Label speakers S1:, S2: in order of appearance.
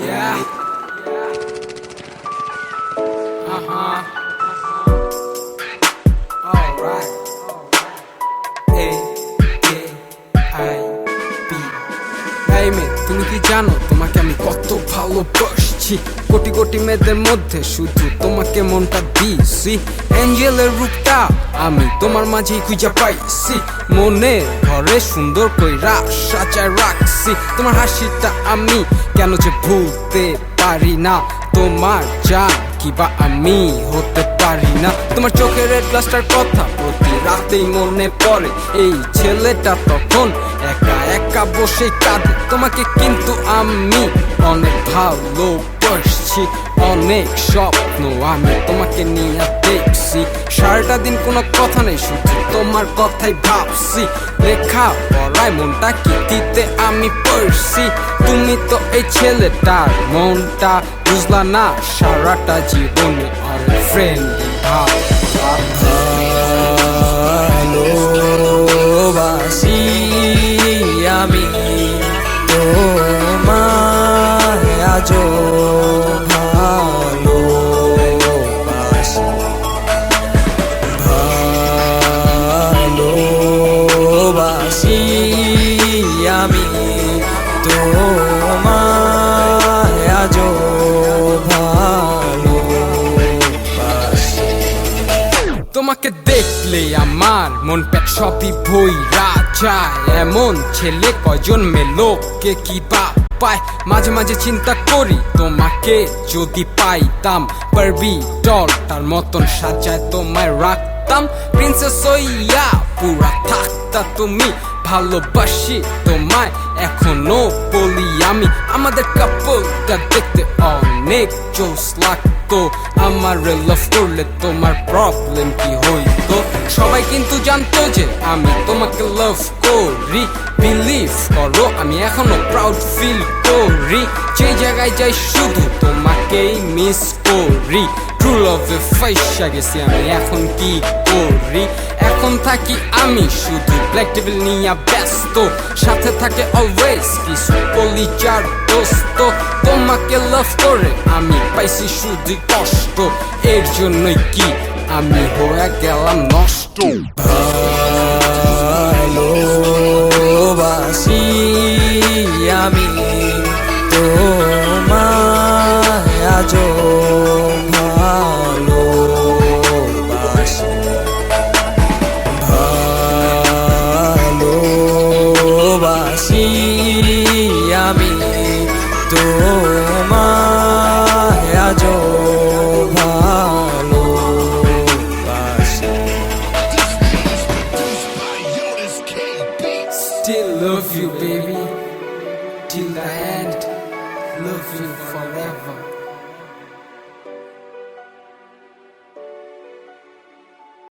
S1: Yeah. Alright. A-K-I-P. Hey মেয়ে, তুমি কি জানো তোমাকে আমি কত ভালোবাসছি? কোটি কোটি মেয়েদের মধ্যে শুধু তোমাকে মনটা দিছি। অ্যাঞ্জেলের রূপটা আমি তোমার মাঝেই খুঁজে পাইছি। মনে ঘরে সুন্দর কইরা সাজায় রাখছি। তোমার হাসিটা আমি কেন যে ভুলতে পারি না। তোমার জান কিবা আমি হতে পারি না। তোমার চোখের রেড গ্লাসটার কথা প্রতি রাতেই মনে পড়ে। এই ছেলেটা তখন একা একা বসে কাঁদে। তোমাকে কিন্তু আমি অনেক ভালোবাসছি। অনেক স্বপ্ন আমি তোমাকে নিয়ে দেখছি। সারাটা দিন কোনো কথা নেই, শুধু তোমার কথাই ভাবছি। লেখা পড়ায় মনটা কি দিতে আমি পড়ছি। তুমি তো এই ছেলেটার মনটা বুঝলা না। সারাটা জীবনে আর ফ্রেন্ড
S2: ভালোবাসি আমি তোমায় আজও ভালোবাসি। ভালোবাসি আমি তোমায় আজও ভালোবাসি।
S1: তোমাকে দেখলে আমার মন পেট সবই ভইরা যায়। এমন ছেলে কয়জন মেলোকে কি বা পায়। মাঝে মাঝে চিন্তা করি তোমাকে যদি পাইতাম, পারবি ডল তার মতন সাজায় তোমায় রাখতাম। প্রিন্সেস হইয়া পুরা থাকতা তুমি। ভালোবাসি তোমায় এখনো বলি আমি। আমাদের কাপলটা দেখতে অনেক জোস লাগতো। আমার লাভ করলে তোমার প্রবলেম কি হইতো? সবাই কিন্তু জানতো যে আমি তোমাকে লাভ করি। বিলিভ করো আমি এখনো প্রাউড ফিল করি। যে জায়গায় যাই শুধু তোমাকেই মিস করি। ট্রু লাভে ফাইসা গেছি আমি, এখন কি করি? এখন থাকি আমি শুধু ব্ল্যাক টেবিল নিয়ে ব্যস্ত। সাথে থাকে অলওয়েজ কিছু কলিজার দোস্ত। তোমাকে লাভ করে আমি পাইছি শুধু কষ্ট। এর জন্যই কি আমি হয়ে গেলাম নষ্ট।
S2: ভালোবাসি আমি তোমায় আজও